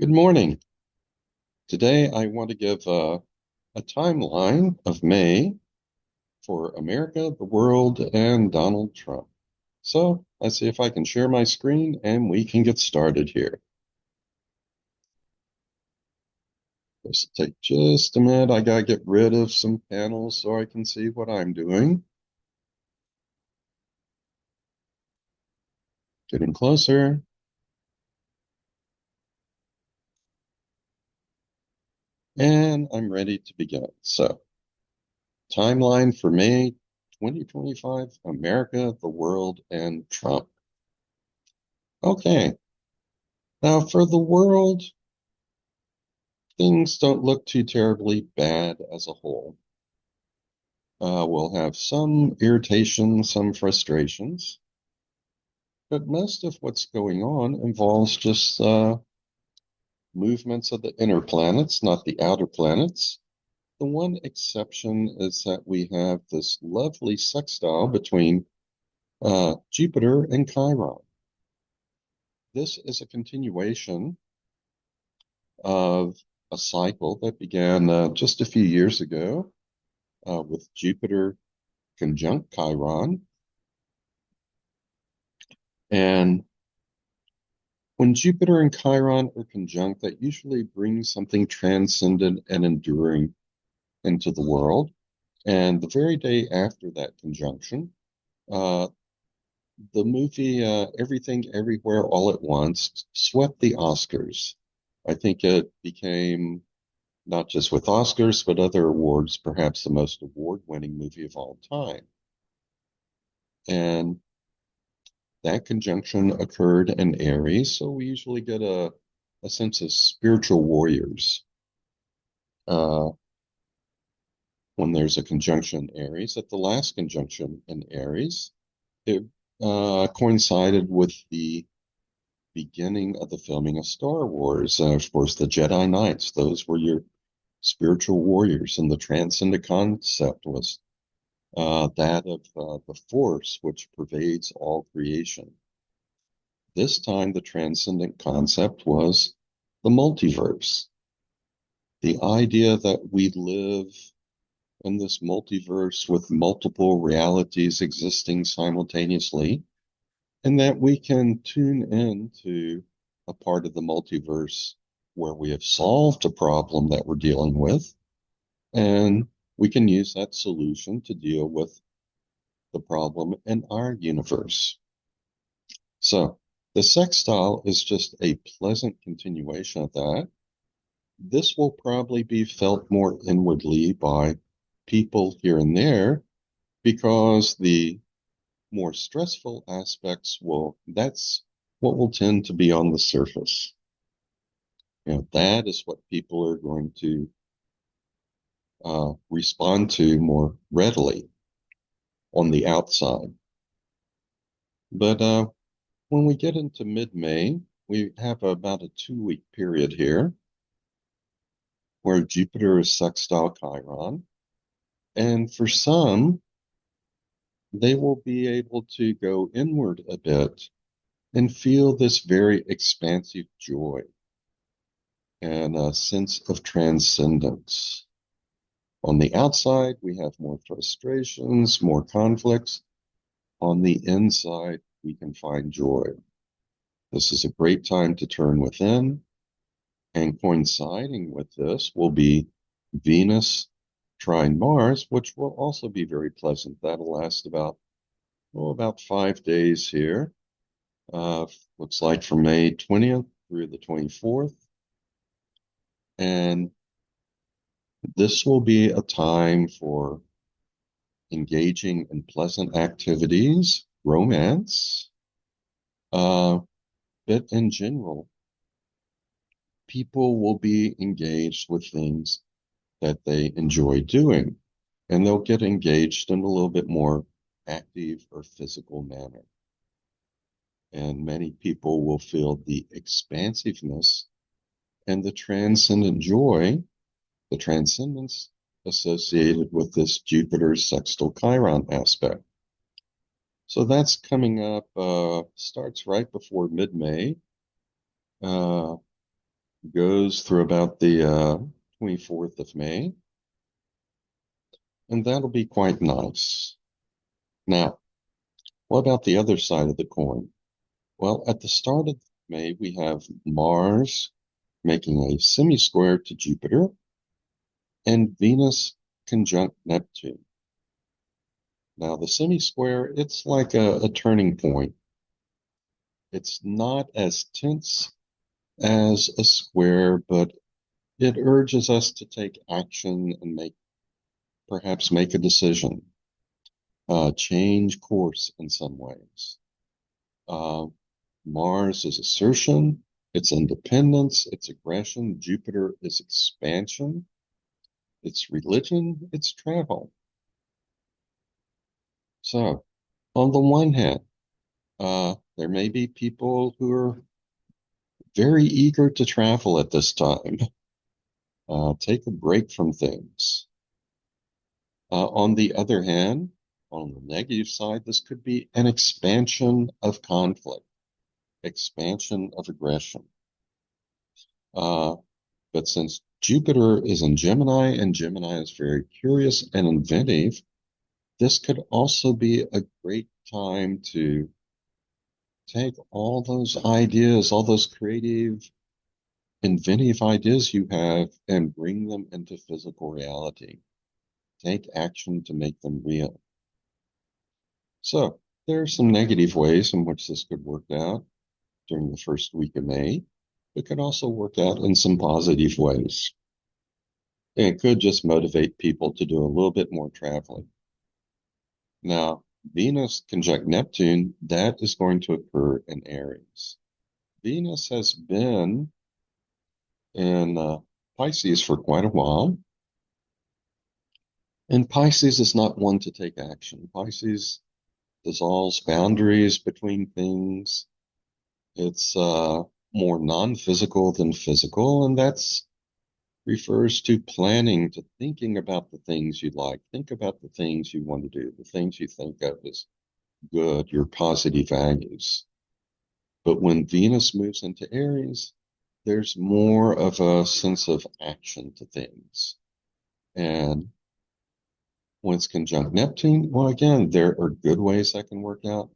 Good morning. Today I want to give a timeline of May for America, the world, and Donald Trump. So let's see if I can share my screen and we can get started here. This will take just a minute. I gotta get rid of some panels so I can see what I'm doing. Getting closer. And I'm ready to begin. So, timeline for May 2025, America, the world, and Trump. Okay. Now for the world, things don't look too terribly bad as a whole. We'll have some irritation, some frustrations, but most of what's going on involves just movements of the inner planets, not the outer planets. The one exception is that we have this lovely sextile between Jupiter and Chiron. This is a continuation of a cycle that began just a few years ago with Jupiter conjunct Chiron. And when Jupiter and Chiron are conjunct, that usually brings something transcendent and enduring into the world. And the very day after that conjunction, uh, the movie Everything Everywhere All at Once swept the Oscars. I think it became, not just with Oscars, but other awards, perhaps the most award-winning movie of all time. And that conjunction occurred in Aries, so we usually get a sense of spiritual warriors uh, when there's a conjunction in Aries. At the last conjunction in Aries, it coincided with the beginning of the filming of Star Wars. Of course, the Jedi Knights, those were your spiritual warriors, and the transcendent concept was that of the Force, which pervades all creation. This time, the transcendent concept was the multiverse. The idea that we live in this multiverse with multiple realities existing simultaneously, and that we can tune into a part of the multiverse where we have solved a problem that we're dealing with, and we can use that solution to deal with the problem in our universe. So the sextile is just a pleasant continuation of that. This will probably be felt more inwardly by people here and there because the more stressful aspects that's what will tend to be on the surface. That is what people are going to respond to more readily on the outside. But when we get into mid-May, we have about a 2-week period here where Jupiter is sextile Chiron. And for some, they will be able to go inward a bit and feel this very expansive joy and a sense of transcendence. On the outside, we have more frustrations, more conflicts. On the inside, we can find joy. This is a great time to turn within, and coinciding with this will be Venus trine Mars, which will also be very pleasant. That'll last about 5 days here. Looks like from May 20th through the 24th. And this will be a time for engaging in pleasant activities, romance, but in general, people will be engaged with things that they enjoy doing, and they'll get engaged in a little bit more active or physical manner. And many people will feel the expansiveness and the transcendent joy, the transcendence associated with this Jupiter sextile Chiron aspect. So that's coming up, starts right before mid-May. goes through about the 24th of May, and that'll be quite nice. Now, what about the other side of the coin? Well, at the start of May, we have Mars making a semi-square to Jupiter and Venus conjunct Neptune. Now, the semi-square, it's like a turning point. It's not as tense as a square, but it urges us to take action and perhaps make a decision, change course in some ways. Uh, Mars is assertion, it's independence, it's aggression. Jupiter is expansion, it's religion, it's travel. So, on the one hand, there may be people who are very eager to travel at this time, take a break from things. On the other hand, on the negative side, this could be an expansion of conflict, expansion of aggression. Uh, but since Jupiter is in Gemini and Gemini is very curious and inventive, this could also be a great time to take all those ideas, all those creative, inventive ideas you have and bring them into physical reality. Take action to make them real. So there are some negative ways in which this could work out during the first week of May. It could also work out in some positive ways. And it could just motivate people to do a little bit more traveling. Now, Venus conjunct Neptune, that is going to occur in Aries. Venus has been in Pisces for quite a while, and Pisces is not one to take action. Pisces dissolves boundaries between things. It's more non-physical than physical, and that's refers to planning, to thinking about the things you like. Think about the things you want to do, the things you think of as good, your positive values. But when Venus moves into Aries, there's more of a sense of action to things. And when it's conjunct Neptune, well, again, there are good ways that can work out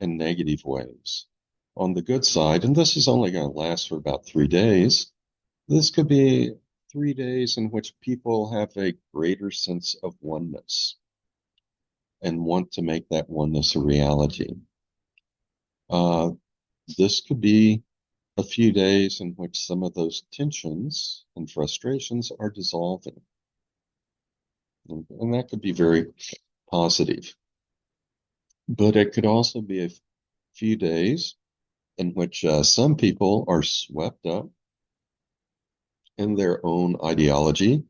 and negative ways. On the good side, and this is only going to last for about 3 days, this could be 3 days in which people have a greater sense of oneness and want to make that oneness a reality. Uh, this could be a few days in which some of those tensions and frustrations are dissolving. And that could be very positive. But it could also be a few days in which some people are swept up in their own ideology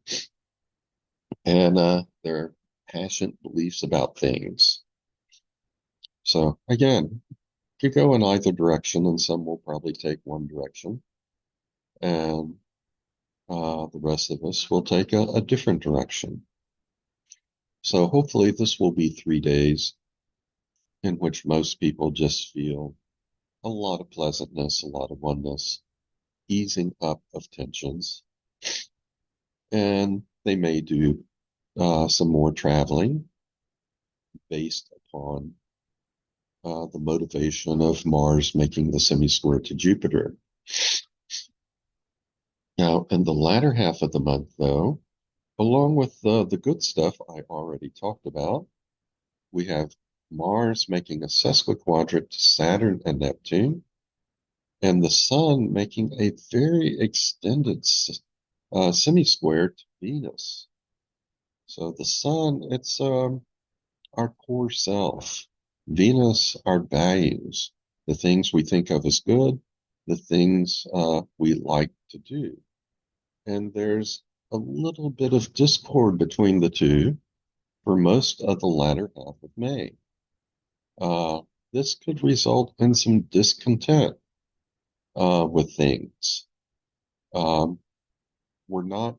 and their passionate beliefs about things. So again, could go in either direction, and some will probably take one direction, and the rest of us will take a different direction. So hopefully this will be 3 days in which most people just feel a lot of pleasantness, a lot of oneness, easing up of tensions, and they may do some more traveling based upon the motivation of Mars making the semi-square to Jupiter. Now, in the latter half of the month, though, along with the good stuff I already talked about, we have Mars making a sesquiquadrant to Saturn and Neptune, and the Sun making a very extended semi-square to Venus. So the Sun, it's our core self. Venus, our values, the things we think of as good, the things we like to do. And there's a little bit of discord between the two for most of the latter half of May. This could result in some discontent with things. We're not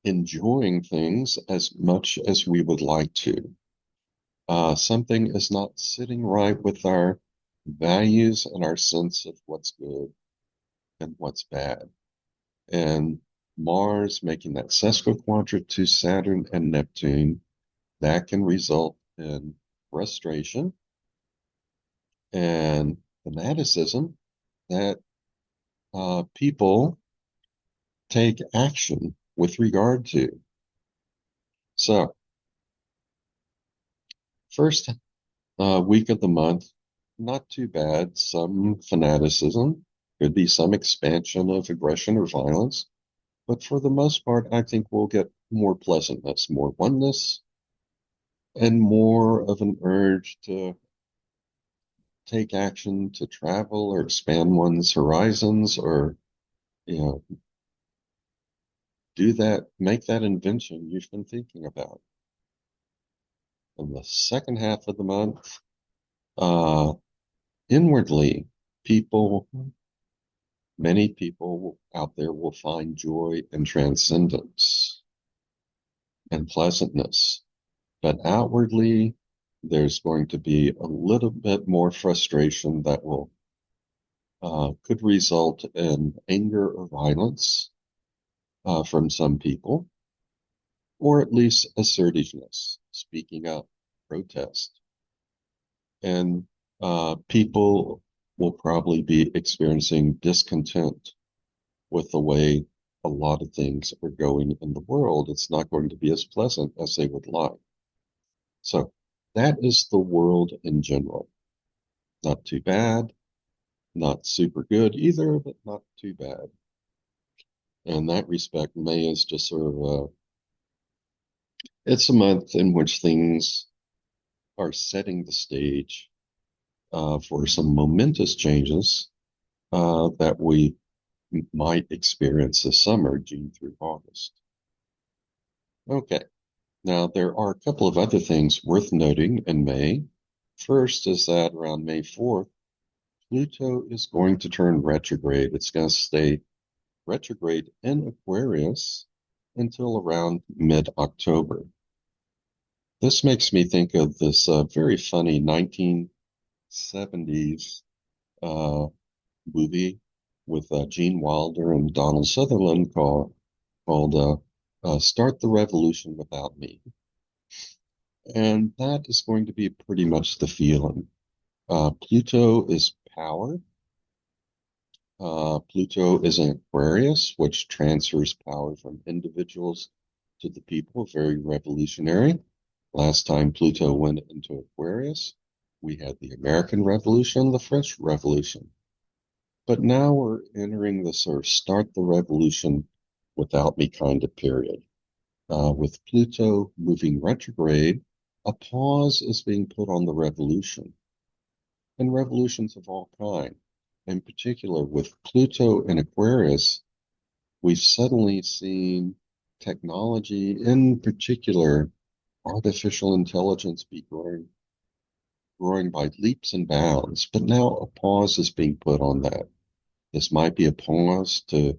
enjoying things as much as we would like to. Something is not sitting right with our values and our sense of what's good. and what's bad. And Mars making that sesquiquadrant to Saturn and Neptune, that can result in frustration and fanaticism that people take action with regard to. So, first week of the month, not too bad. Some fanaticism, could be some expansion of aggression or violence. But for the most part, I think we'll get more pleasantness, more oneness, and more of an urge to take action to travel or expand one's horizons or, you know, do that, make that invention you've been thinking about. In the second half of the month, uh, inwardly, people, many people out there will find joy and transcendence and pleasantness. But outwardly, there's going to be a little bit more frustration that will could result in anger or violence from some people, or at least assertiveness, speaking up, protest. And people will probably be experiencing discontent with the way a lot of things are going in the world. It's not going to be as pleasant as they would like. So that is the world in general. Not too bad, not super good either, but not too bad. In that respect, May is just sort of it's a month in which things are setting the stage for some momentous changes that we might experience this summer, June through August. Okay, now there are a couple of other things worth noting in May. First is that around May 4th, Pluto is going to turn retrograde. It's going to stay retrograde in Aquarius until around mid-October. This makes me think of this very funny 1970s movie with Gene Wilder and Donald Sutherland called Start the Revolution Without Me. And that is going to be pretty much the feeling. Pluto is power. Pluto is an Aquarius, which transfers power from individuals to the people, very revolutionary. Last time Pluto went into Aquarius, we had the American Revolution, the French Revolution. But now we're entering the sort of start the revolution without me kind of period. With Pluto moving retrograde, a pause is being put on the revolution, and revolutions of all kind. In particular, with Pluto in Aquarius, we've suddenly seen technology, in particular, artificial intelligence be growing by leaps and bounds. But now a pause is being put on that. This might be a pause to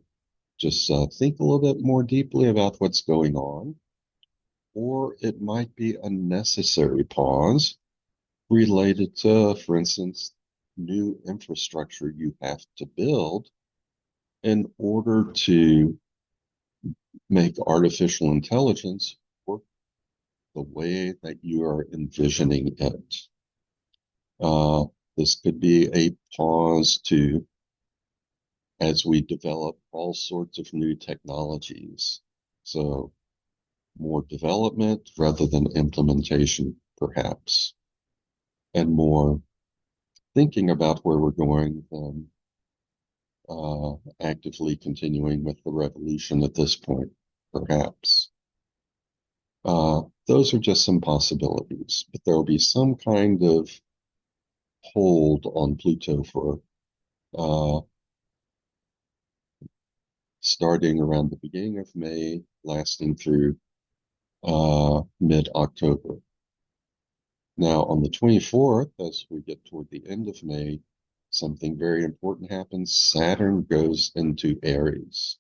just think a little bit more deeply about what's going on, or it might be a necessary pause related to, for instance, new infrastructure you have to build in order to make artificial intelligence work the way that you are envisioning it. Uh, this could be a pause to as we develop all sorts of new technologies. So more development rather than implementation, perhaps, and more thinking about where we're going than actively continuing with the revolution at this point, perhaps. Those are just some possibilities, but there will be some kind of hold on Pluto for uh, starting around the beginning of May, lasting through mid-October. Now, on the 24th, as we get toward the end of May, something very important happens. Saturn goes into Aries.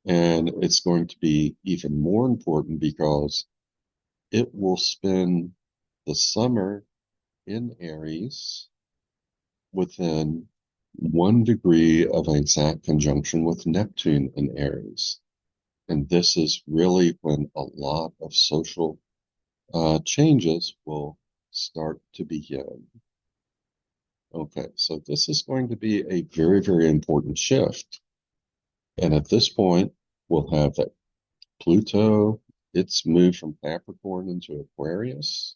And it's going to be even more important because it will spend the summer in Aries within 1 degree of an exact conjunction with Neptune in Aries. And this is really when a lot of social changes will start to begin. Okay, so this is going to be a very, very important shift. And at this point, we'll have that Pluto, it's moved from Capricorn into Aquarius.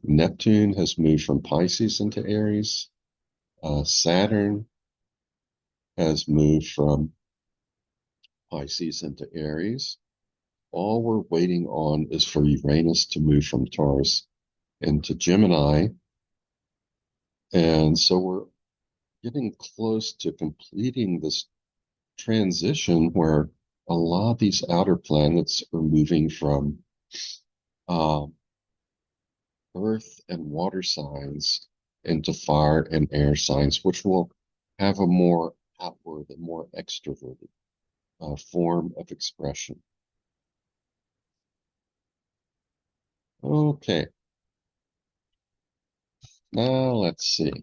Neptune has moved from Pisces into Aries. Saturn has moved from Pisces into Aries. All we're waiting on is for Uranus to move from Taurus into Gemini. And so we're getting close to completing this transition where a lot of these outer planets are moving from uh, earth and water signs into fire and air signs, which will have a more outward and more extroverted form of expression. Okay, now let's see.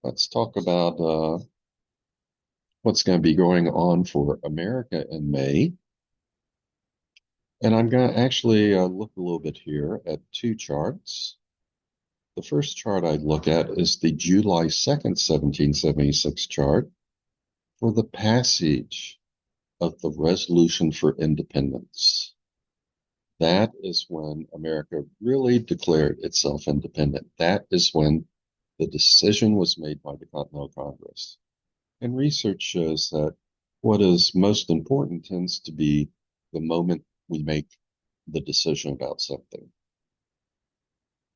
Let's talk about what's going to be going on for America in May. And I'm going to actually look a little bit here at 2 charts. The first chart I'd look at is the July 2nd, 1776 chart for the passage of the Resolution for Independence. That is when America really declared itself independent. That is when the decision was made by the Continental Congress. And research shows that what is most important tends to be the moment we make the decision about something.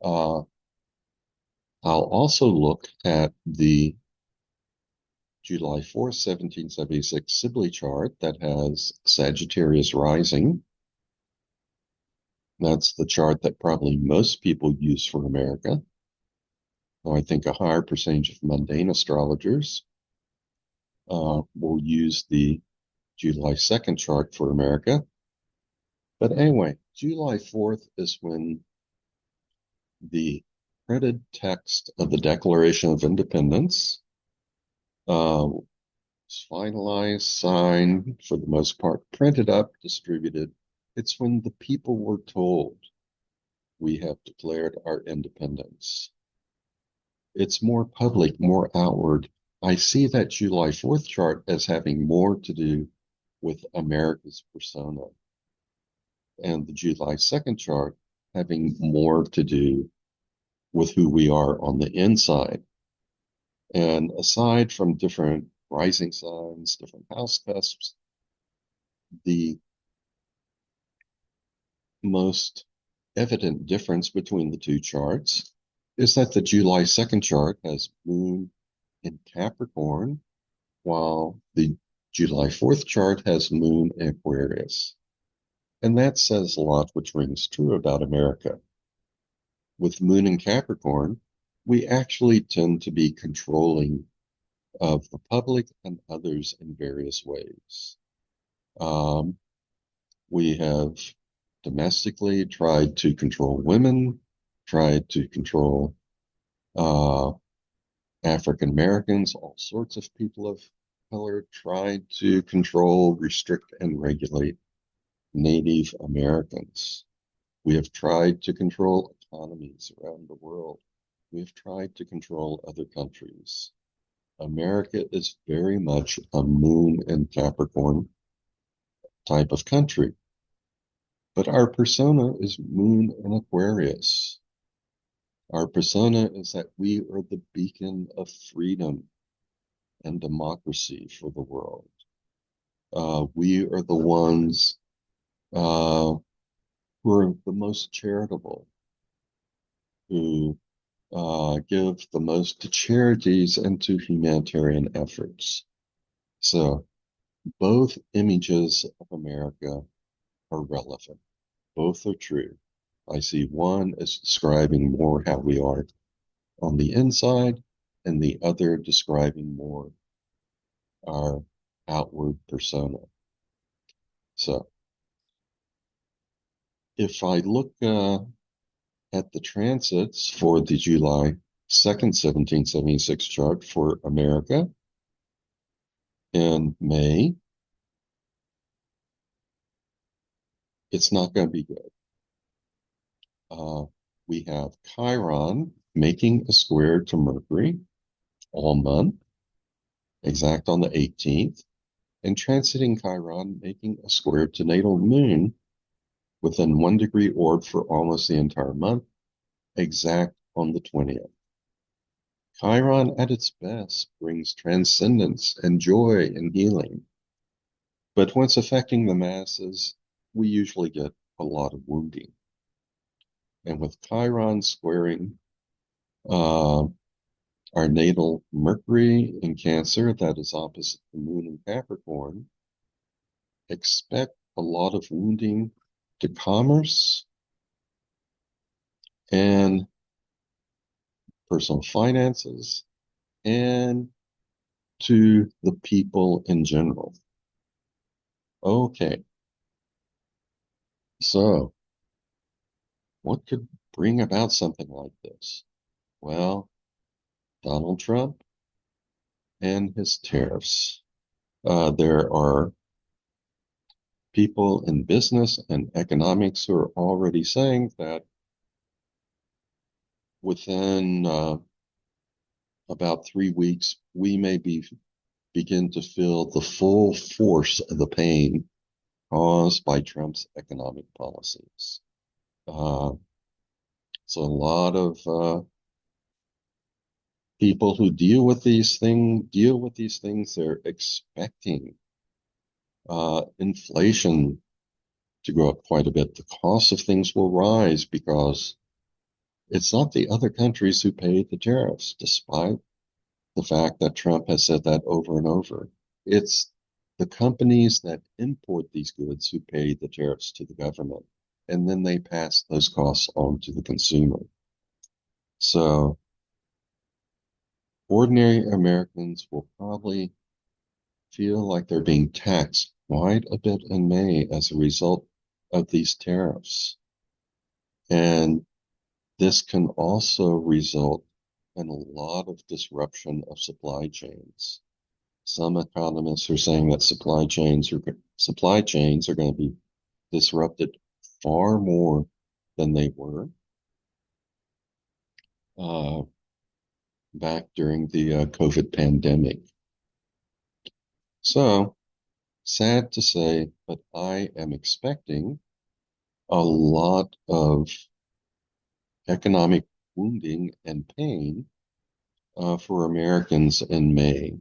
Uh, I'll also look at the July 4th, 1776 Sibley chart that has Sagittarius rising. That's the chart that probably most people use for America. Now, I think a higher percentage of mundane astrologers will use the July 2nd chart for America. But anyway, July 4th is when the printed text of the Declaration of Independence was finalized, signed, for the most part, printed up, distributed. It's when the people were told we have declared our independence. It's more public, more outward. I see that July 4th chart as having more to do with America's persona, and the July 2nd chart having more to do with who we are on the inside. And aside from different rising signs, different house cusps, the most evident difference between the 2 charts is that the July 2nd chart has Moon in Capricorn, while the July 4th chart has Moon in Aquarius. And that says a lot, which rings true about America. With Moon in Capricorn, we actually tend to be controlling of the public and others in various ways. We have domestically tried to control women, tried to control African Americans, all sorts of people of color, tried to control, restrict, and regulate Native Americans. We have tried to control economies around the world. We have tried to control other countries. America is very much a Moon and Capricorn type of country. But our persona is Moon and Aquarius. Our persona is that we are the beacon of freedom and democracy for the world. We are the ones who are the most charitable, who give the most to charities and to humanitarian efforts. So both images of America are relevant. Both are true. I see one as describing more how we are on the inside, and the other describing more our outward persona. So if I look at the transits for the July second 1776 chart for America in May, it's not going to be good. We have Chiron making a square to Mercury all month, exact on the 18th, and transiting Chiron making a square to natal moon within 1 degree orb for almost the entire month, exact on the 20th. Chiron at its best brings transcendence and joy and healing. But when it's affecting the masses, we usually get a lot of wounding. And with Chiron squaring uh, our natal Mercury in Cancer, that is opposite the moon in Capricorn, expect a lot of wounding to commerce and personal finances and to the people in general. Okay, so what could bring about something like this? Well, Donald Trump and his tariffs. There are people in business and economics who are already saying that within about 3 weeks, we may begin to feel the full force of the pain caused by Trump's economic policies. So a lot of people who deal with these things. They're expecting inflation to go up quite a bit. The cost of things will rise because it's not the other countries who pay the tariffs, despite the fact that Trump has said that over and over. It's the companies that import these goods who pay the tariffs to the government, and then they pass those costs on to the consumer. So ordinary Americans will probably feel like they're being taxed quite a bit in May as a result of these tariffs. And this can also result in a lot of disruption of supply chains. Some economists are saying that supply chains are going to be disrupted far more than they were uh, back during the COVID pandemic. So, sad to say, but I am expecting a lot of economic wounding and pain for Americans in May.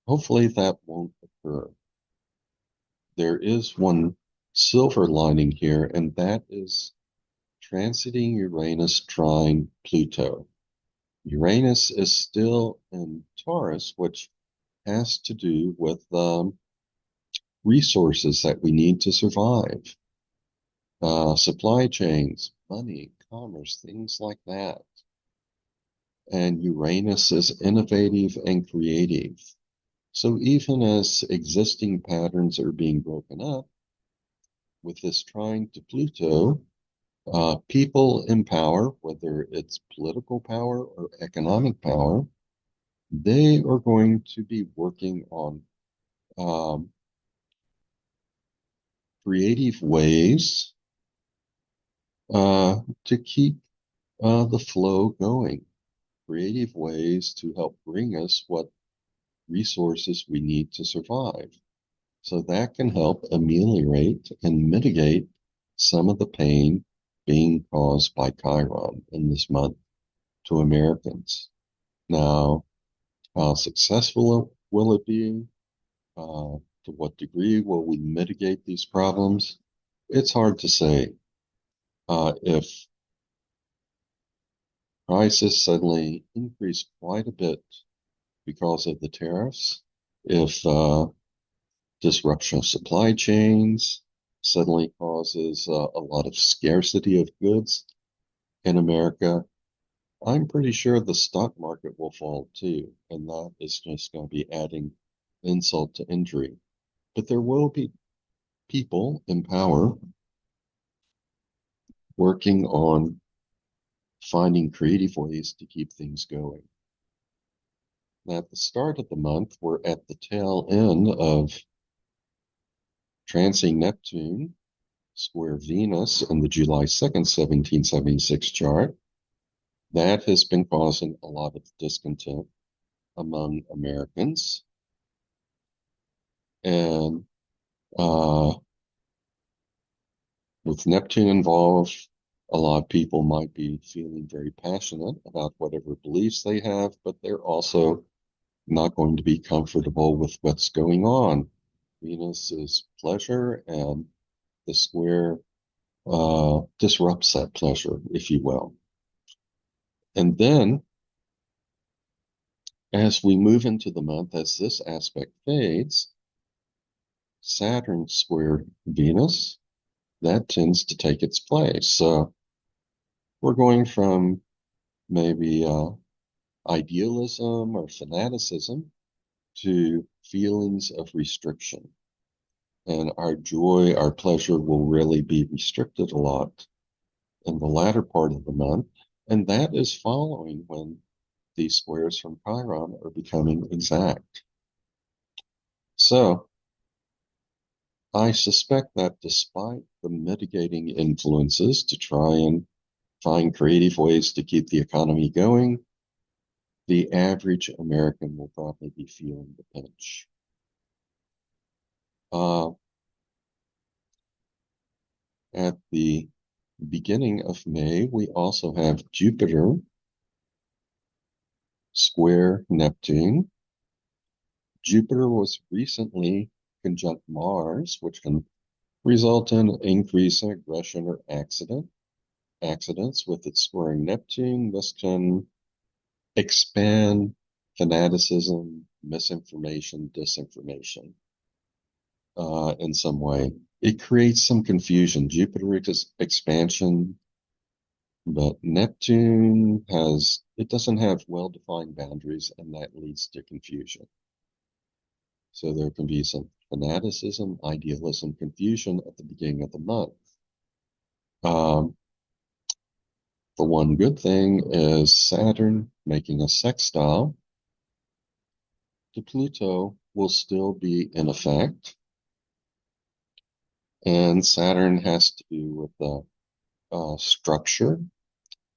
Hopefully that won't occur. There is one silver lining here, and that is transiting Uranus trine Pluto. Uranus is still in Taurus, which has to do with resources that we need to survive, supply chains, money, commerce, things like that. And Uranus is innovative and creative. So even as existing patterns are being broken up, with this trine to Pluto, people in power, whether it's political power or economic power, they are going to be working on um, creative ways to keep the flow going, creative ways to help bring us what resources we need to survive. So that can help ameliorate and mitigate some of the pain being caused by Chiron in this month to Americans. Now, how successful will it be? To what degree will we mitigate these problems? It's hard to say. If prices suddenly increase quite a bit because of the tariffs, if disruption of supply chains suddenly causes a lot of scarcity of goods in America, I'm pretty sure the stock market will fall too, and that is just going to be adding insult to injury. But there will be people in power working on finding creative ways to keep things going. Now, at the start of the month, we're at the tail end of transing Neptune, square Venus in the July 2nd, 1776 chart. That has been causing a lot of discontent among Americans. And with Neptune involved, a lot of people might be feeling very passionate about whatever beliefs they have, but they're also not going to be comfortable with what's going on. Venus is pleasure, and the square disrupts that pleasure, if you will. And then, as we move into the month, as this aspect fades, Saturn squared Venus, that tends to take its place. So we're going from maybe idealism or fanaticism to feelings of restriction. And our joy, our pleasure will really be restricted a lot in the latter part of the month. And that is following when these squares from Chiron are becoming exact. So I suspect that despite the mitigating influences to try and find creative ways to keep the economy going, the average American will probably be feeling the pinch. At the beginning of May, we also have Jupiter square Neptune. Jupiter was recently conjunct Mars, which can result in increase in aggression or accidents. With its squaring Neptune. This can expand fanaticism, misinformation, disinformation in some way. It creates some confusion. Jupiter expansion, but Neptune it doesn't have well-defined boundaries, and that leads to confusion. So there can be some fanaticism, idealism, confusion at the beginning of the month. The one good thing is Saturn making a sextile to Pluto will still be in effect. And Saturn has to do with the structure,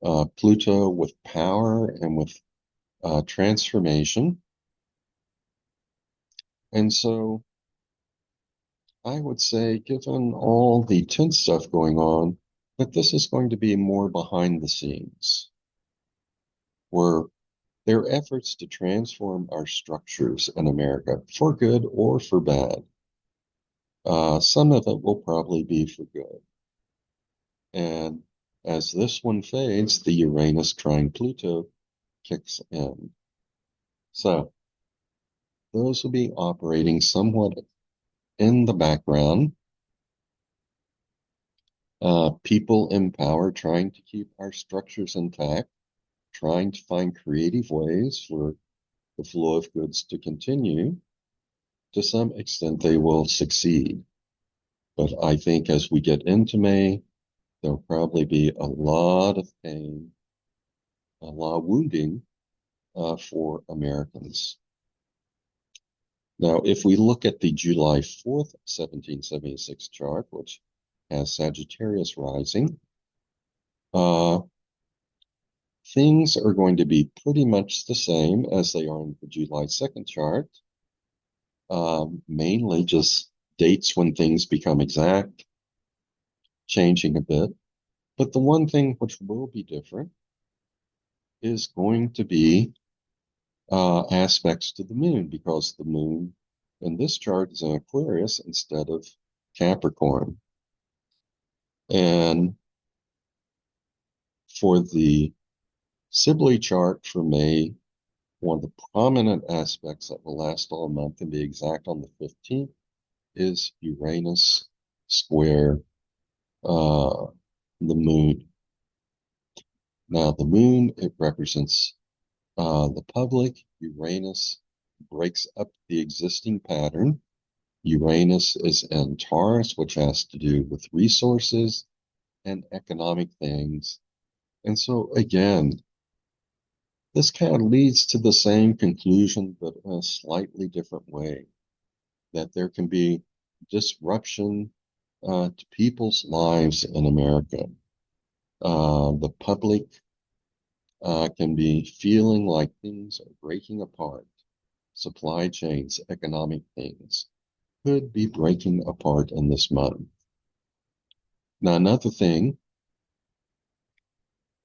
Pluto with power and with transformation. And so I would say, given all the tense stuff going on, that this is going to be more behind the scenes, where there are efforts to transform our structures in America for good or for bad. Some of it will probably be for good. And as this one fades, the Uranus trine Pluto kicks in. So those will be operating somewhat in the background. People in power trying to keep our structures intact, trying to find creative ways for the flow of goods to continue. To some extent, they will succeed. But I think as we get into May, there'll probably be a lot of pain, a lot of wounding for Americans. Now, if we look at the July 4th, 1776 chart, which has Sagittarius rising, things are going to be pretty much the same as they are in the July 2nd chart, mainly just dates when things become exact, changing a bit. But the one thing which will be different is going to be aspects to the moon, because the moon in this chart is in Aquarius instead of Capricorn. And for the Sibley chart for May, one of the prominent aspects that will last all month and be exact on the 15th is Uranus square the moon. Now, the moon, it represents the public. Uranus breaks up the existing pattern. Uranus is in Taurus, which has to do with resources and economic things. And so again, this kind of leads to the same conclusion, but in a slightly different way, that there can be disruption to people's lives in America. The public can be feeling like things are breaking apart. Supply chains, economic things could be breaking apart in this month. Now, another thing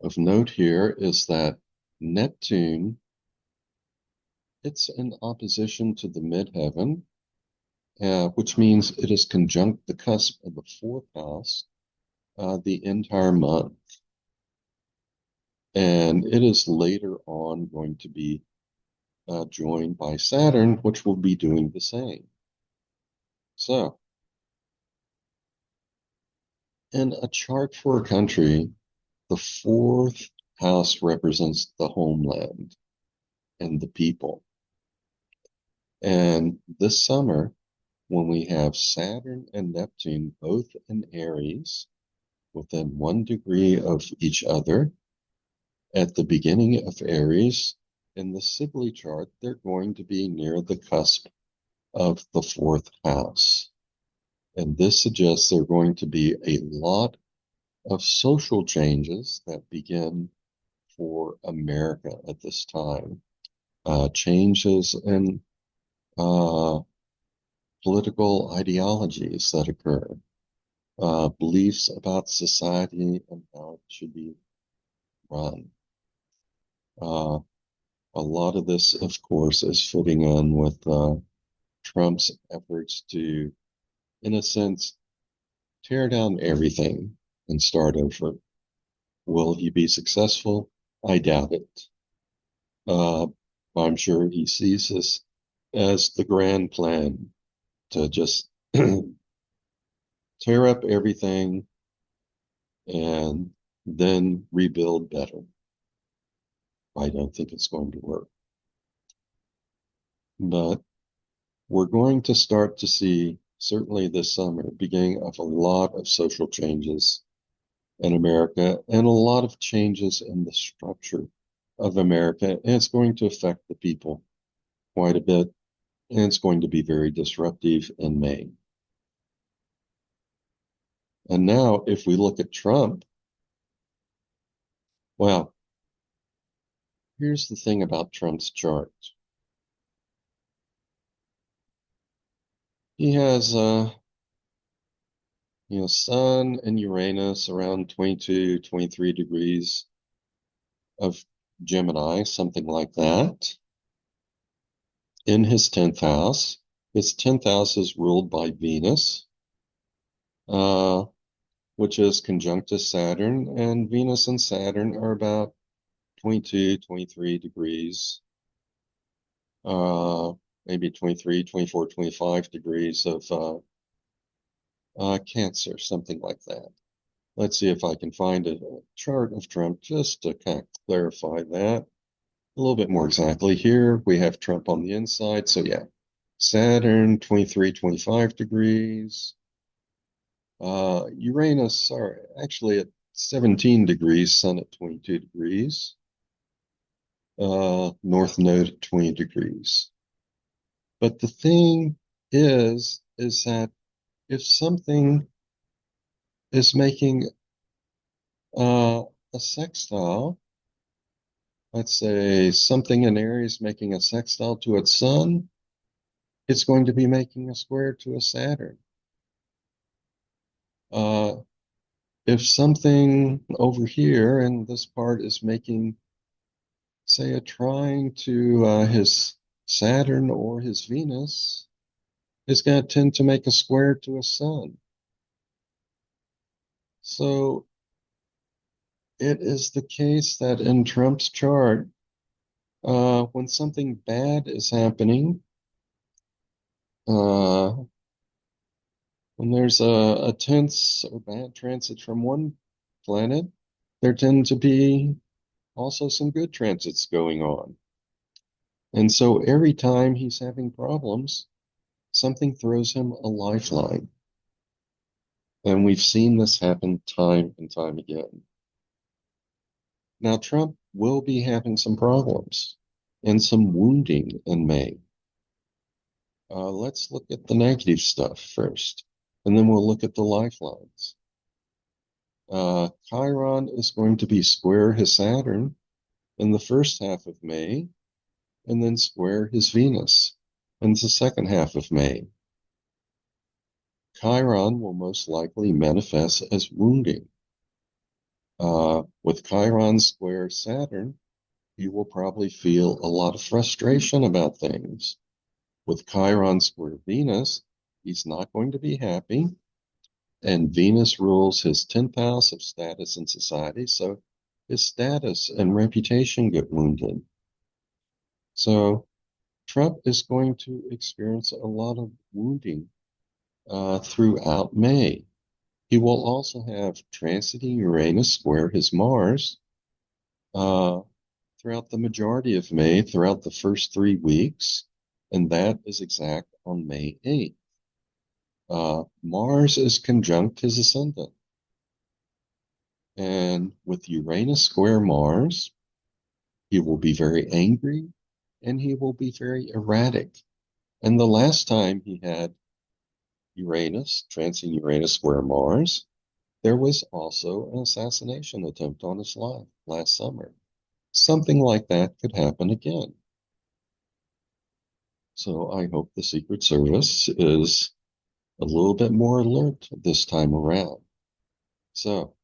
of note here is that Neptune, it's in opposition to the midheaven, which means it is conjunct the cusp of the fourth house the entire month. And it is later on going to be joined by Saturn, which will be doing the same. So, in a chart for a country, the fourth house represents the homeland and the people. And this summer, when we have Saturn and Neptune both in Aries, within 1 degree of each other, at the beginning of Aries, in the Sibley chart, they're going to be near the cusp of the fourth house. And this suggests there are going to be a lot of social changes that begin for America at this time. Changes in political ideologies that occur, beliefs about society and how it should be run. A lot of this, of course, is fitting in with Trump's efforts to, in a sense, tear down everything and start over. Will he be successful? I doubt it. I'm sure he sees this as the grand plan to just tear up everything and then rebuild better. I don't think it's going to work. But we're going to start to see, certainly this summer, beginning of a lot of social changes in America and a lot of changes in the structure of America. And it's going to affect the people quite a bit. And it's going to be very disruptive in May. And now, if we look at Trump, well, here's the thing about Trump's chart. He has, Sun and Uranus around 22, 23 degrees of Gemini, something like that, in his 10th house. His 10th house is ruled by Venus, which is conjunct to Saturn, and Venus and Saturn are about 22, 23 degrees, maybe 23, 24, 25 degrees of Cancer, something like that. Let's see if I can find a chart of Trump just to kind of clarify that a little bit more exactly. Here we have Trump on the inside. So yeah, Saturn, 23, 25 degrees. Uranus, sorry, actually at 17 degrees, Sun at 22 degrees. North Node at 20 degrees. But the thing is that if something is making a sextile, let's say something in Aries making a sextile to its sun, it's going to be making a square to a Saturn. If something over here in this part is making, say, a trine to his Saturn or his Venus, it's going to tend to make a square to a sun. So it is the case that in Trump's chart, when something bad is happening, when there's a tense or bad transit from one planet, there tend to be also some good transits going on. And so every time he's having problems, something throws him a lifeline. And we've seen this happen time and time again. Now, Trump will be having some problems and some wounding in May. Let's look at the negative stuff first, and then we'll look at the lifelines. Chiron is going to be square his Saturn in the first half of May, and then square his Venus in the second half of May. Chiron will most likely manifest as wounding. With Chiron square Saturn, you will probably feel a lot of frustration about things. With Chiron square Venus, he's not going to be happy. And Venus rules his 10th house of status in society, so his status and reputation get wounded. So Trump is going to experience a lot of wounding throughout May. He will also have transiting Uranus square his Mars uh, throughout the majority of May, throughout the first 3 weeks, and that is exact on May 8th. Mars is conjunct his ascendant. And with Uranus square Mars, he will be very angry and he will be very erratic. And the last time he had Uranus, transiting Uranus square Mars, there was also an assassination attempt on his life last summer. Something like that could happen again. So I hope the Secret Service is a little bit more alert this time around. So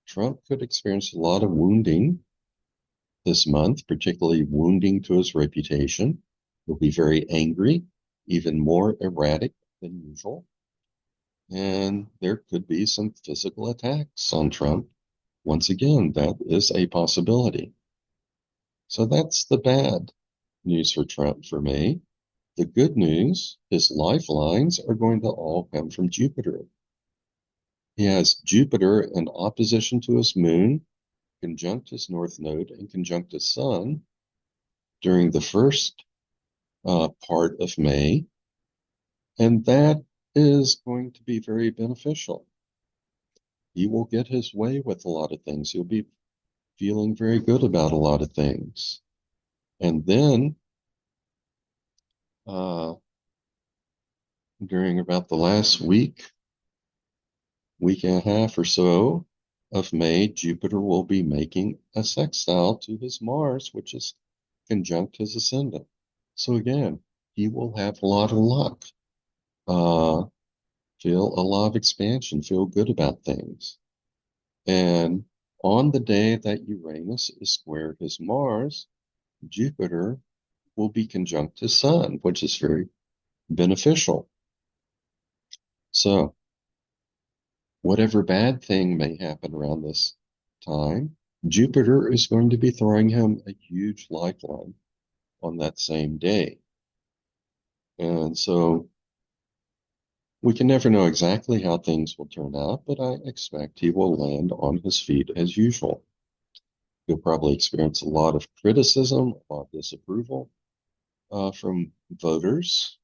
Trump could experience a lot of wounding this month, particularly wounding to his reputation. He'll be very angry, even more erratic than usual. And there could be some physical attacks on Trump. Once again, that is a possibility. So that's the bad news for Trump for me. The good news, his lifelines are going to all come from Jupiter. He has Jupiter in opposition to his moon, conjunct his north node, and conjunct his sun during the first part of May. And that is going to be very beneficial. He will get his way with a lot of things. He'll be feeling very good about a lot of things. And then during about the last week and a half or so of May, Jupiter will be making a sextile to his Mars, which is conjunct his ascendant. So again, he will have a lot of luck, feel a lot of expansion, feel good about things. And on the day that Uranus is square his Mars, Jupiter will be conjunct his Sun, which is very beneficial. So whatever bad thing may happen around this time, Jupiter is going to be throwing him a huge lifeline on that same day. And so we can never know exactly how things will turn out, but I expect he will land on his feet as usual. He'll probably experience a lot of criticism, a lot of disapproval from voters.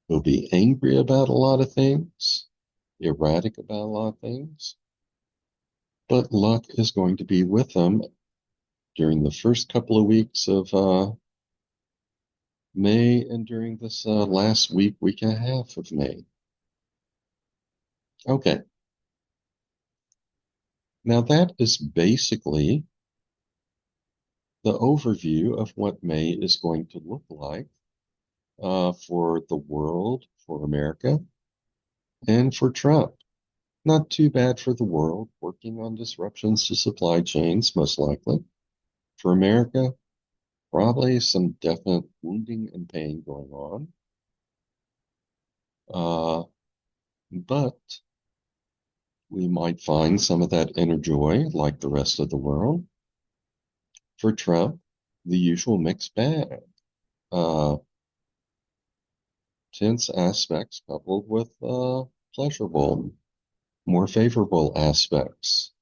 He'll be angry about a lot of things, erratic about a lot of things, but luck is going to be with him during the first couple of weeks of May and during this last week and a half of May. Okay. Now that is basically the overview of what May is going to look like for the world, for America, and for Trump. Not too bad for the world, working on disruptions to supply chains, most likely. For America, probably some definite wounding and pain going on. But we might find some of that inner joy like the rest of the world. For Trump, the usual mixed bag. Tense aspects coupled with pleasurable, more favorable aspects.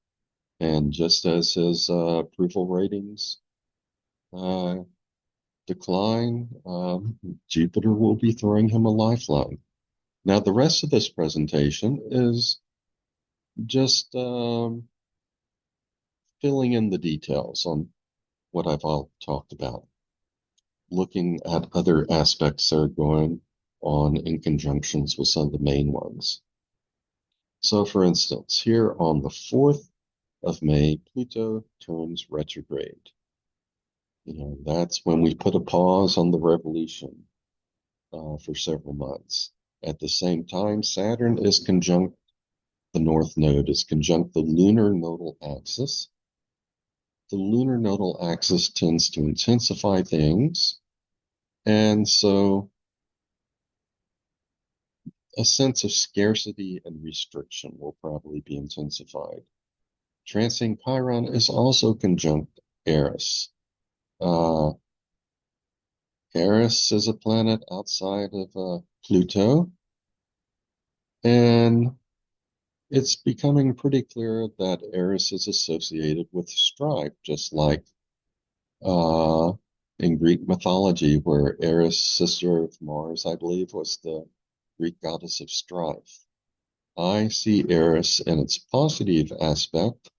And just as his approval ratings decline, Jupiter will be throwing him a lifeline. Now, the rest of this presentation is just filling in the details on what I've all talked about, looking at other aspects that are going on in conjunctions with some of the main ones. So, for instance, here on the 4th of May, Pluto turns retrograde. That's when we put a pause on the revolution for several months. At the same time, Saturn is conjunct the North Node, is conjunct the lunar nodal axis. The lunar nodal axis tends to intensify things, and so a sense of scarcity and restriction will probably be intensified. Transiting Chiron is also conjunct Eris. Uh, Eris is a planet outside of Pluto, and it's becoming pretty clear that Eris is associated with strife, just like uh, in Greek mythology, where Eris, sister of Mars, I believe, was the Greek goddess of strife. I see Eris in its positive aspect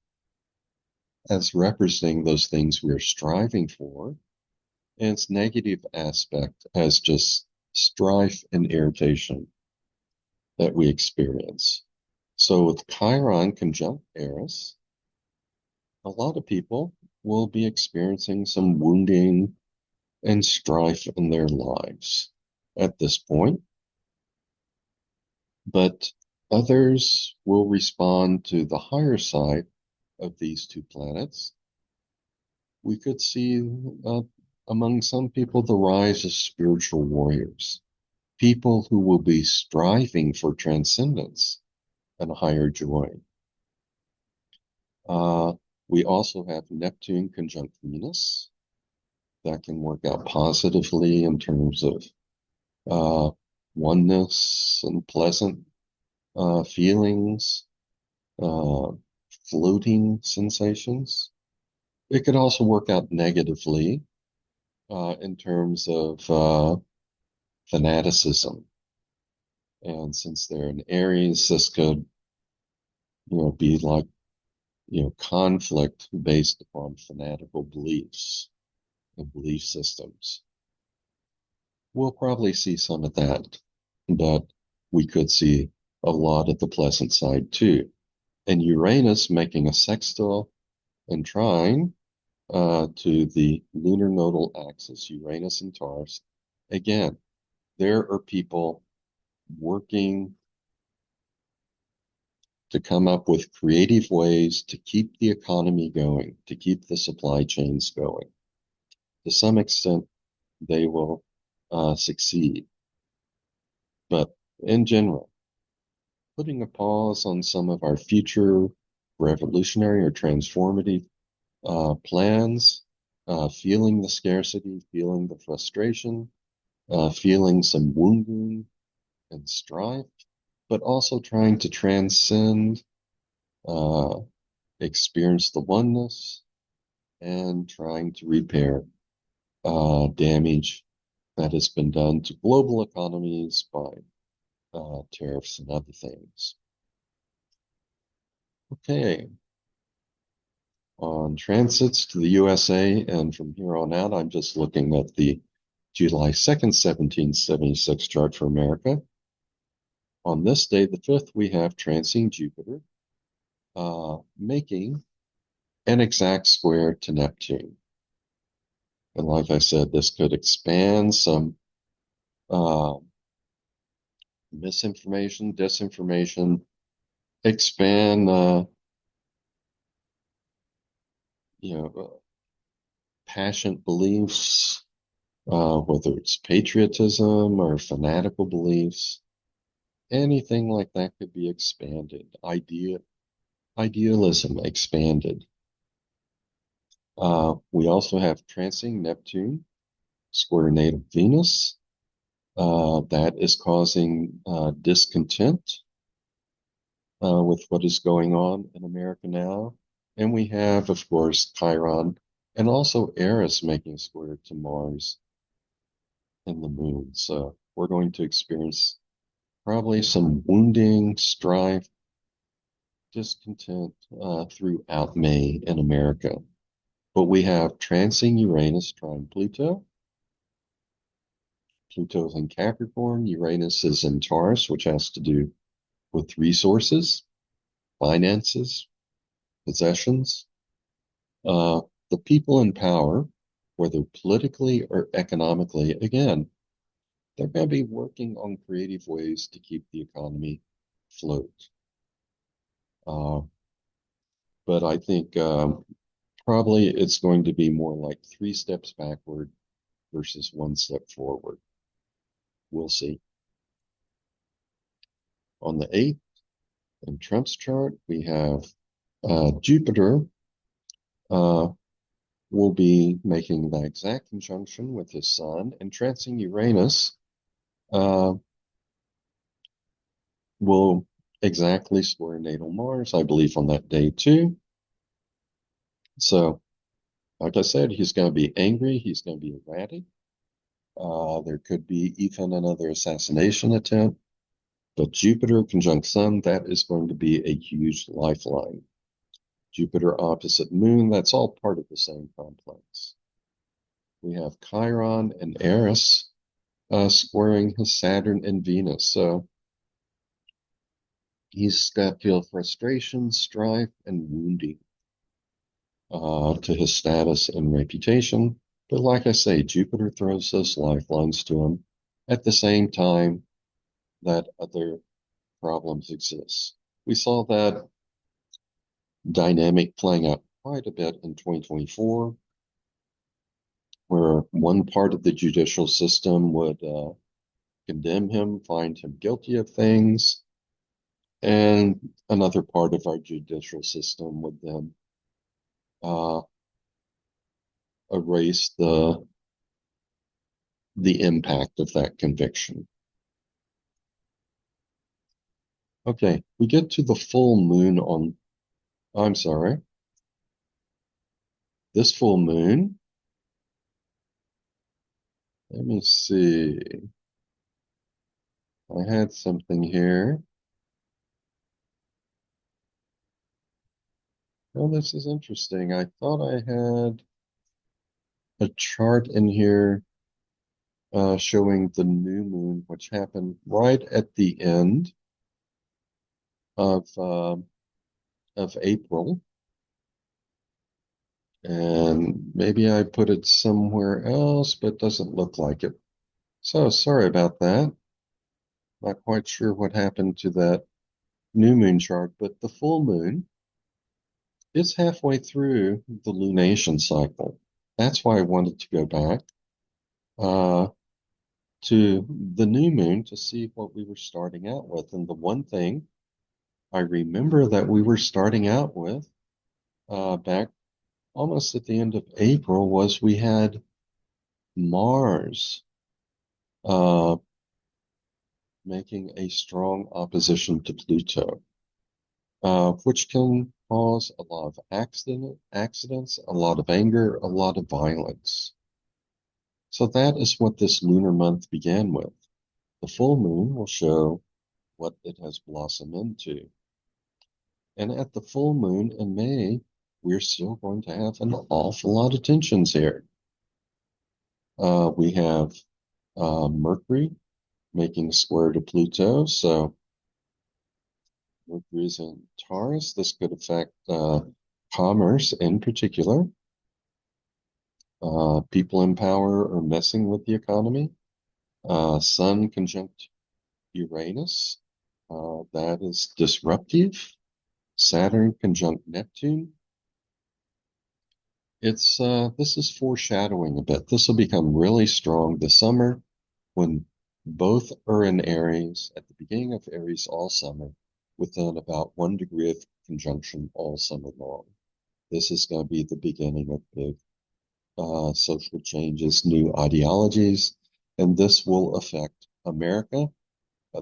as representing those things we are striving for, and its negative aspect as just strife and irritation that we experience. So with Chiron conjunct Eris, a lot of people will be experiencing some wounding and strife in their lives at this point, but others will respond to the higher side of these two planets. We could see among some people the rise of spiritual warriors, people who will be striving for transcendence and higher joy. Uh, we also have Neptune conjunct Venus. That can work out positively in terms of uh, oneness and pleasant feelings, uh, floating sensations. It could also work out negatively in terms of fanaticism. And since they're in Aries, this could, be like, conflict based upon fanatical beliefs and belief systems. We'll probably see some of that, but we could see a lot of the pleasant side too. And Uranus making a sextile and trine to the lunar nodal axis, Uranus and Taurus. Again, there are people working to come up with creative ways to keep the economy going, to keep the supply chains going. To some extent, they will succeed. But in general, putting a pause on some of our future revolutionary or transformative plans, feeling the scarcity, feeling the frustration, feeling some wounding and strife, but also trying to transcend, uh, experience the oneness, and trying to repair damage that has been done to global economies by tariffs and other things. Okay, on transits to the USA, and from here on out, I'm just looking at the July 2nd, 1776 chart for America. On this day, the 5th, we have transiting Jupiter, making an exact square to Neptune. And like I said, this could expand some uh, misinformation, disinformation, expand, you know, passionate beliefs, whether it's patriotism or fanatical beliefs, anything like that could be expanded. Idealism expanded. We also have transiting Neptune, square natal Venus. That is causing discontent with what is going on in America now. And we have, of course, Chiron and also Eris making a square to Mars and the moon. So we're going to experience probably some wounding, strife, discontent throughout May in America. But we have transing Uranus trine Pluto. Pluto is in Capricorn. Uranus is in Taurus, which has to do with resources, finances, possessions. Uh, the people in power, whether politically or economically, again, they're going to be working on creative ways to keep the economy afloat. Uh, but I think probably it's going to be more like 3 steps backward versus 1 step forward. We'll see. On the 8th, in Trump's chart, we have Jupiter uh, will be making the exact conjunction with his sun, and transing Uranus uh, will exactly square natal Mars, I believe, on that day too. So, like I said, he's going to be angry. He's going to be erratic. There could be even another assassination attempt. But Jupiter conjunct Sun, that is going to be a huge lifeline. Jupiter opposite Moon, that's all part of the same complex. We have Chiron and Eris squaring his Saturn and Venus. So he's got to feel frustration, strife, and wounding to his status and reputation. But like I say, Jupiter throws those lifelines to him at the same time that other problems exist. We saw that dynamic playing out quite a bit in 2024, where one part of the judicial system would condemn him, find him guilty of things, and another part of our judicial system would then uh, erase the impact of that conviction. Okay, we get to the full moon on, I'm sorry, this full moon. Let me see. I had something here. Oh, this is interesting. I thought I had a chart in here showing the new moon, which happened right at the end of April, and maybe I put it somewhere else, but doesn't look like it. So sorry about that. Not quite sure what happened to that new moon chart, but the full moon is halfway through the lunation cycle. That's why I wanted to go back uh, to the new moon to see what we were starting out with. And the one thing I remember that we were starting out with back almost at the end of April was we had Mars uh, making a strong opposition to Pluto, which can cause a lot of accidents, a lot of anger, a lot of violence. So that is what this lunar month began with. The full moon will show what it has blossomed into. And at the full moon in May, we're still going to have an awful lot of tensions here. We have Mercury making square to Pluto. So Mercury is in Taurus. This could affect commerce in particular. People in power are messing with the economy. Sun conjunct Uranus. That is disruptive. Saturn conjunct Neptune. This is foreshadowing a bit. This will become really strong this summer when both are in Aries at the beginning of Aries all summer, within about 1 degree of conjunction all summer long. This is going to be the beginning of big social changes, new ideologies, and this will affect America,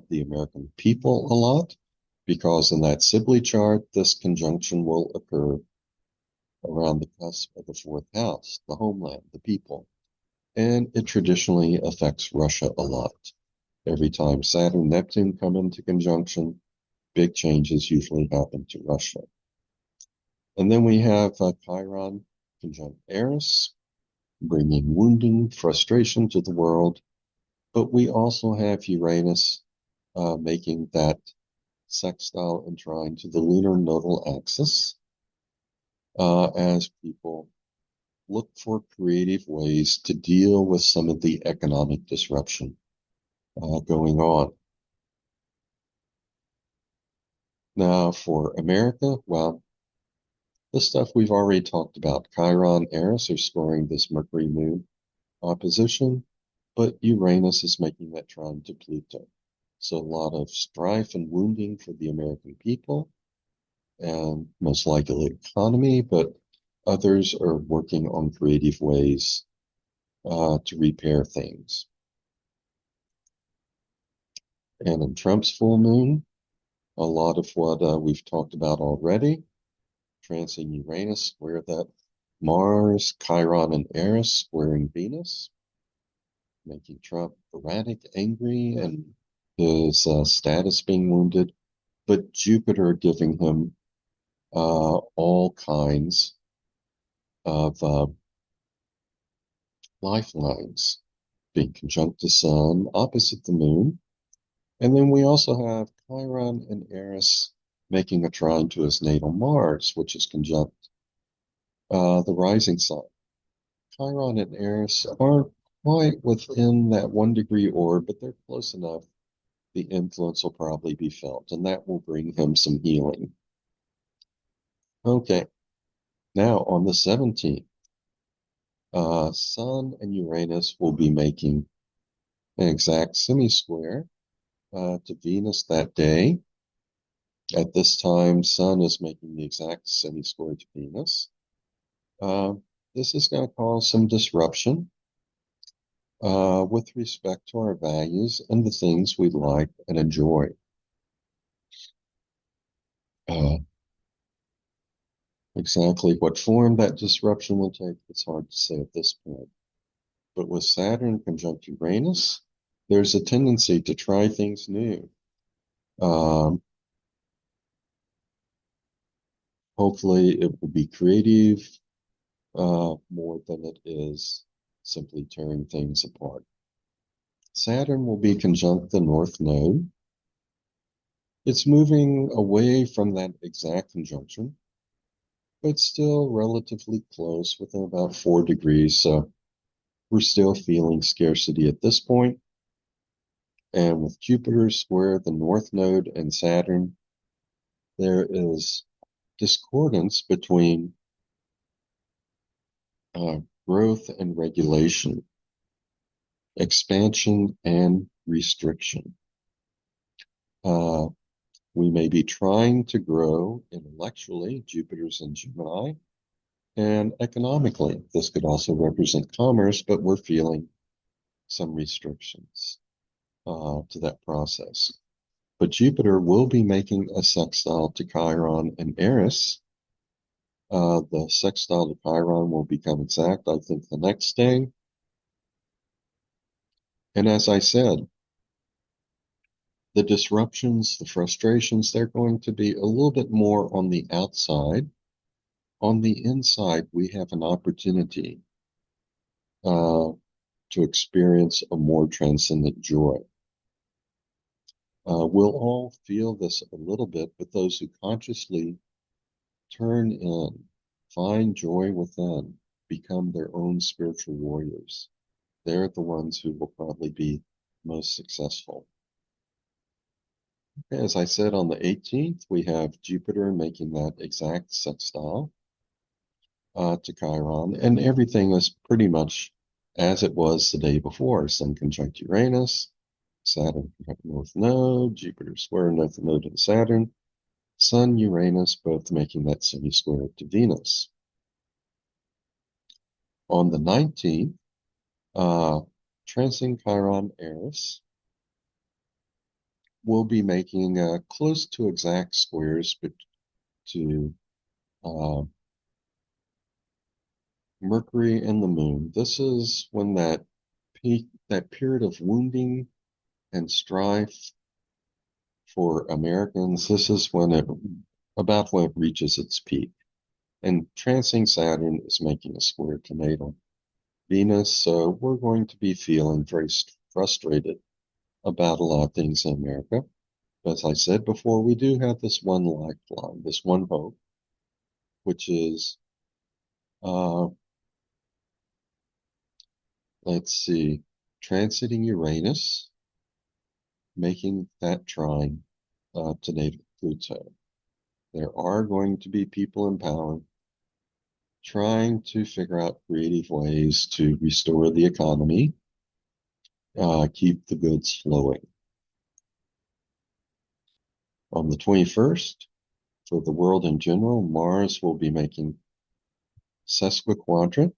the American people a lot, because in that Sibley chart, this conjunction will occur around the cusp of the 4th house, the homeland, the people. And it traditionally affects Russia a lot. Every time Saturn, Neptune come into conjunction, Big changes usually happen to Russia. And then we have Chiron conjunct Eris, bringing wounding, frustration to the world. But we also have Uranus making that sextile and trine to the lunar nodal axis as people look for creative ways to deal with some of the economic disruption going on. Now, for America, well, the stuff we've already talked about. Chiron, Eris are scoring this Mercury Moon opposition, but Uranus is making that trine to Pluto. So a lot of strife and wounding for the American people and most likely economy, but others are working on creative ways to repair things. And in Trump's full moon, a lot of what we've talked about already, transiting Uranus, square that Mars, Chiron, and Eris squaring Venus, making Trump erratic, angry, and his status being wounded, but Jupiter giving him all kinds of lifelines, being conjunct the Sun, opposite the Moon. And then we also have Chiron and Eris making a trine to his natal Mars, which is conjunct the rising sign. Chiron and Eris aren't quite within that 1 degree orb, but they're close enough. The influence will probably be felt, and that will bring him some healing. Okay, now on the 17th, Sun and Uranus will be making an exact semi-square to Venus that day. At this time, Sun is making the exact semi-square to Venus. This is going to cause some disruption with respect to our values and the things we like and enjoy. Exactly what form that disruption will take, it's hard to say at this point. But with Saturn conjunct Uranus, there's a tendency to try things new. Hopefully, it will be creative more than it is simply tearing things apart. Saturn will be conjunct the North Node. It's moving away from that exact conjunction, but still relatively close within about 4 degrees. So we're still feeling scarcity at this point. And with Jupiter square the North Node and Saturn, there is discordance between growth and regulation, expansion and restriction. We may be trying to grow intellectually, Jupiter's in Gemini, and economically. This could also represent commerce, but we're feeling some restrictions to that process. But Jupiter will be making a sextile to Chiron and Eris. The sextile to Chiron will become exact, I think, the next day. And as I said, the disruptions, the frustrations, they're going to be a little bit more on the outside. On the inside, we have an opportunity to experience a more transcendent joy. We'll all feel this a little bit, but those who consciously turn in, find joy within, become their own spiritual warriors. They're the ones who will probably be most successful. As I said, on the 18th, we have Jupiter making that exact sextile to Chiron, and everything is pretty much as it was the day before. Sun conjunct Uranus, Saturn conjunct North Node, Jupiter square North Node and Saturn, Sun, Uranus, both making that semi-square to Venus. On the 19th, transiting Chiron Eris will be making close to exact squares but to Mercury and the Moon. This is when that period of wounding and strife For Americans, this is about when it reaches its peak. And transing Saturn is making a square to natal Venus, so we're going to be feeling very frustrated about a lot of things in America. As I said before, we do have this one lifeline, this one hope, which is, uh, let's see, transiting Uranus, making that trine to natal Pluto. There are going to be people in power trying to figure out creative ways to restore the economy, keep the goods flowing. On the 21st, for the world in general, Mars will be making sesquiquadrant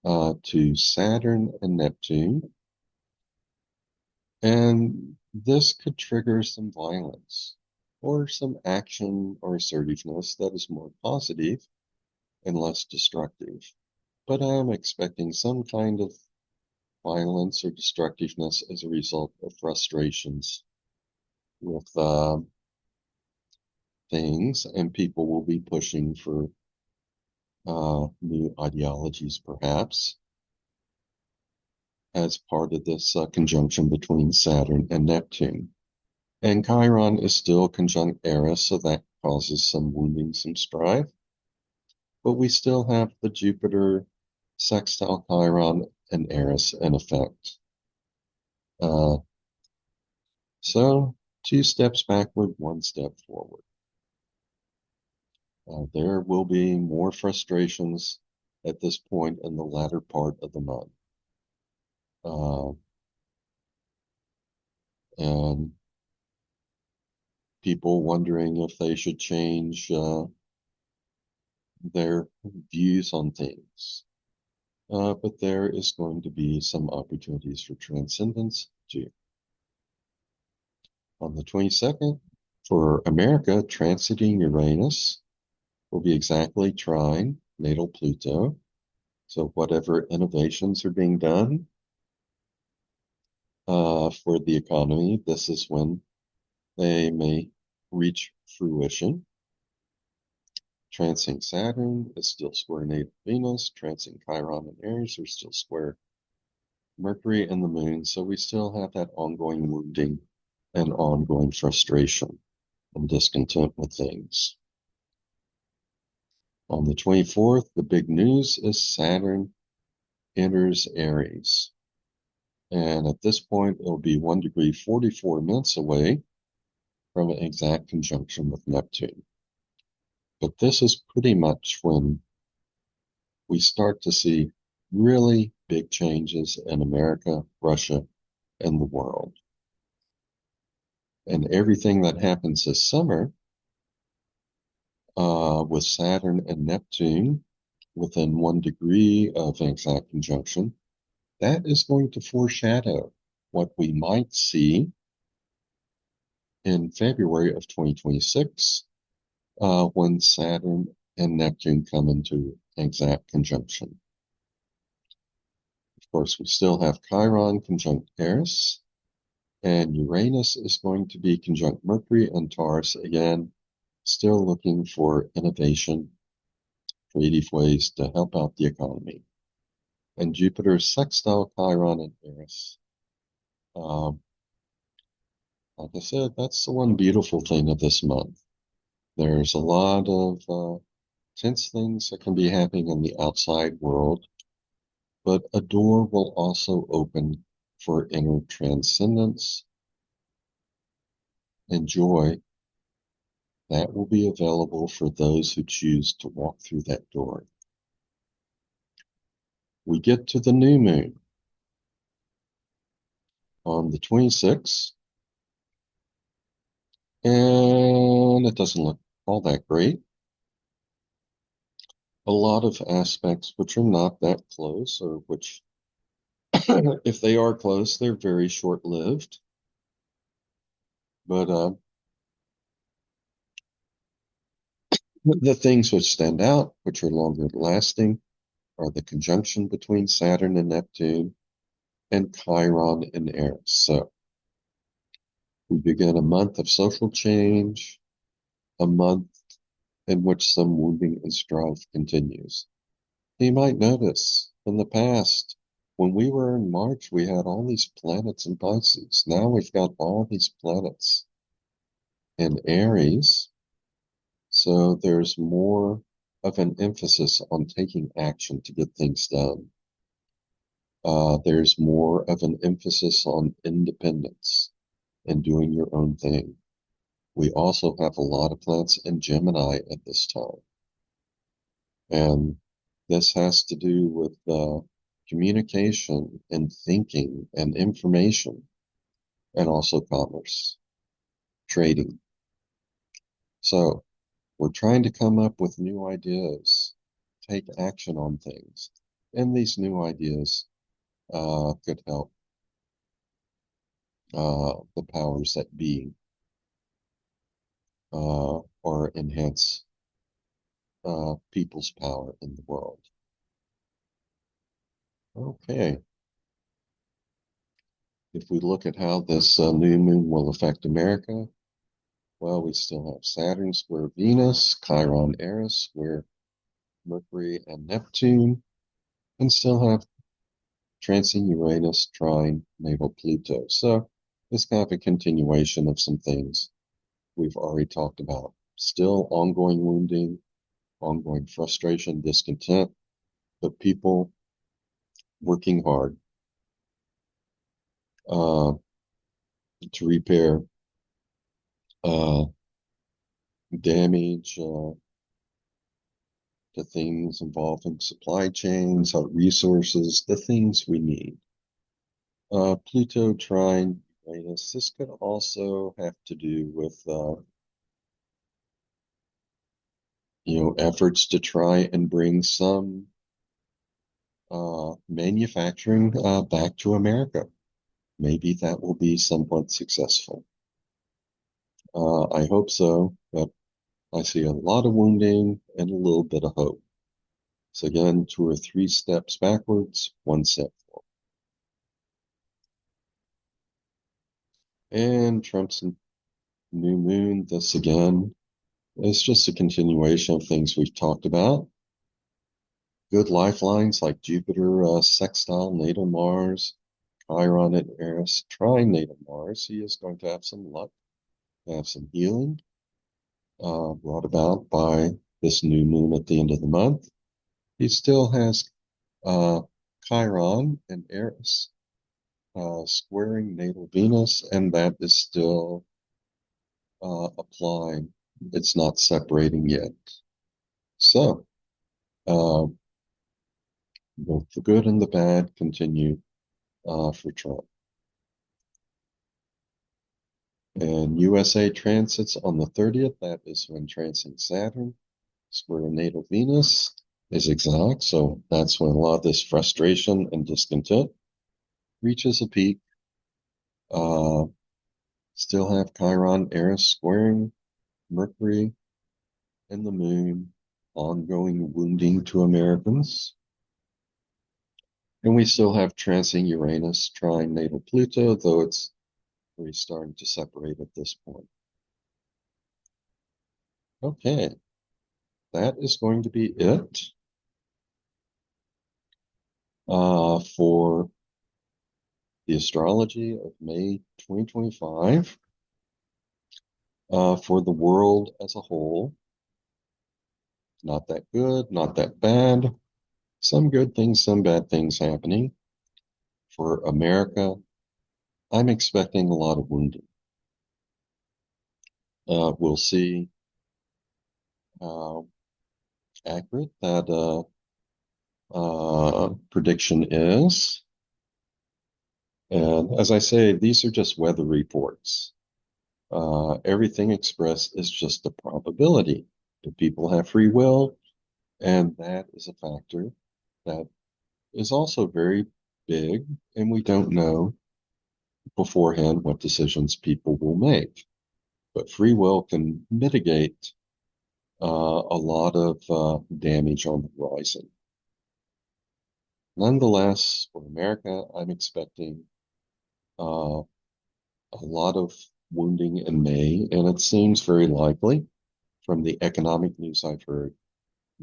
to Saturn and Neptune, and this could trigger some violence or some action or assertiveness that is more positive and less destructive. But I'm expecting some kind of violence or destructiveness as a result of frustrations with things, and people will be pushing for new ideologies, perhaps, as part of this conjunction between Saturn and Neptune. And Chiron is still conjunct Eris, so that causes some wounding, some strife. But we still have the Jupiter sextile Chiron and Eris in effect. Uh, so 2 steps backward, 1 step forward. There will be more frustrations at this point in the latter part of the month. And people wondering if they should change their views on things. But there is going to be some opportunities for transcendence too. On the 22nd, for America, transiting Uranus will be exactly trine natal Pluto. So whatever innovations are being done for the economy, this is when they may reach fruition. Transing Saturn is still square natal Venus. Transing Chiron and Aries are still square Mercury and the Moon. So we still have that ongoing wounding and ongoing frustration and discontent with things. On the 24th, the big news is Saturn enters Aries. And at this point, it'll be 1 degree 44 minutes away from an exact conjunction with Neptune. But this is pretty much when we start to see really big changes in America, Russia, and the world. And everything that happens this summer with Saturn and Neptune within 1 degree of an exact conjunction, that is going to foreshadow what we might see in February of 2026 when Saturn and Neptune come into exact conjunction. Of course, we still have Chiron conjunct Eris, and Uranus is going to be conjunct Mercury and Taurus again, still looking for innovation, creative ways to help out the economy. And Jupiter sextile Chiron and Eris. Like I said, that's the one beautiful thing of this month. There's a lot of tense things that can be happening in the outside world, but a door will also open for inner transcendence and joy that will be available for those who choose to walk through that door. We get to the new moon on the 26th, and it doesn't look all that great. A lot of aspects which are not that close, or which, if they are close, they're very short-lived. But the things which stand out, which are longer lasting, are the conjunction between Saturn and Neptune and Chiron and Eris. So We begin a month of social change, a month in which some wounding and strife continues. You might notice in the past, when we were in March, we had all these planets in Pisces. Now we've got all these planets in Aries. So there's more of an emphasis on taking action to get things done. There's more of an emphasis on independence and doing your own thing. We also have a lot of planets in Gemini at this time. And this has to do with communication and thinking and information, and also commerce, trading. So we're trying to come up with new ideas, take action on things. And these new ideas could help the powers that be or enhance people's power in the world. Okay. If we look at how this new moon will affect America, well, we still have Saturn square Venus, Chiron Eris square Mercury and Neptune, and still have transing Uranus trine natal Pluto. So it's kind of a continuation of some things we've already talked about. Still ongoing wounding, ongoing frustration, discontent, but people working hard uh, to repair uh, damage to things involving supply chains, our resources, the things we need. Pluto trine Uranus. This could also have to do with efforts to try and bring some manufacturing back to America. Maybe that will be somewhat successful. I hope so, but I see a lot of wounding and a little bit of hope. So again, 2 or 3 steps backwards, 1 step forward. And Trump's new moon, this again, is just a continuation of things we've talked about. Good lifelines like Jupiter sextile natal Mars, Chiron and Eris trine natal Mars. He is going to have some luck, have some healing brought about by this new moon at the end of the month. He still has uh, Chiron and Eris squaring natal Venus, and that is still applying. It's not separating yet. So uh, both the good and the bad continue for Trump. And USA transits on the 30th. That is when transiting Saturn, square natal Venus is exact. So that's when a lot of this frustration and discontent reaches a peak. Still have Chiron, Eris squaring Mercury and the Moon, ongoing wounding to Americans. And we still have transiting Uranus trine natal Pluto, though it's really starting to separate at this point. Okay, that is going to be it for the astrology of May 2025 for the world as a whole. Not that good, not that bad. Some good things, some bad things happening. For America, I'm expecting a lot of wounding. We'll see how accurate that prediction is. And as I say, these are just weather reports. Everything expressed is just a probability. Do people have free will? And that is a factor that is also very big, and we don't know beforehand what decisions people will make. But free will can mitigate a lot of damage on the horizon. Nonetheless, for America, I'm expecting a lot of wounding in May, and it seems very likely from the economic news I've heard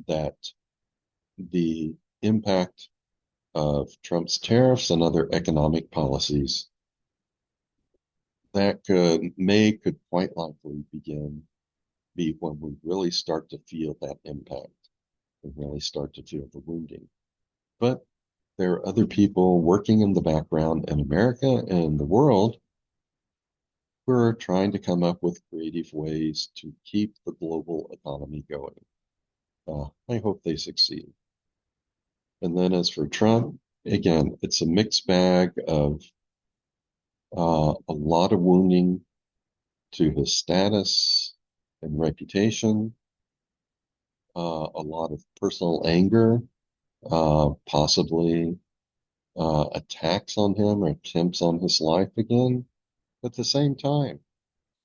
that the impact of Trump's tariffs and other economic policies that could quite likely be when we really start to feel that impact and really start to feel the wounding. But there are other people working in the background in America and the world who are trying to come up with creative ways to keep the global economy going. I hope they succeed. And then as for Trump, again, it's a mixed bag of a lot of wounding to his status and reputation, a lot of personal anger, possibly attacks on him or attempts on his life again. At the same time,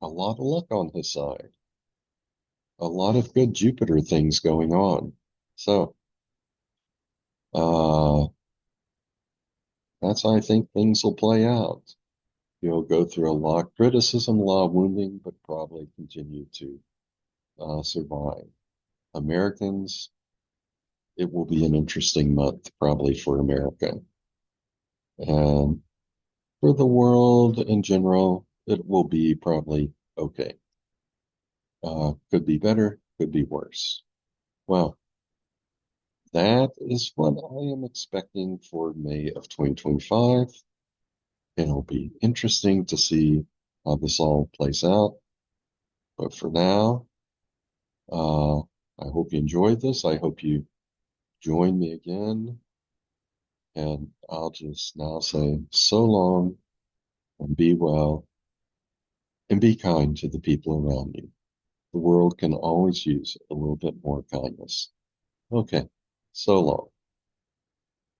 a lot of luck on his side, a lot of good Jupiter things going on. So uh, that's how I think things will play out. He'll go through a lot of criticism, a lot of wounding, but probably continue to survive. Americans, it will be an interesting month probably for America. And for the world in general, it will be probably okay. Could be better, could be worse. Well, that is what I am expecting for May of 2025. It'll be interesting to see how this all plays out. But for now, uh, I hope you enjoyed this. I hope you join me again. And I'll just now say so long and be well and be kind to the people around you. The world can always use a little bit more kindness. Okay, so long.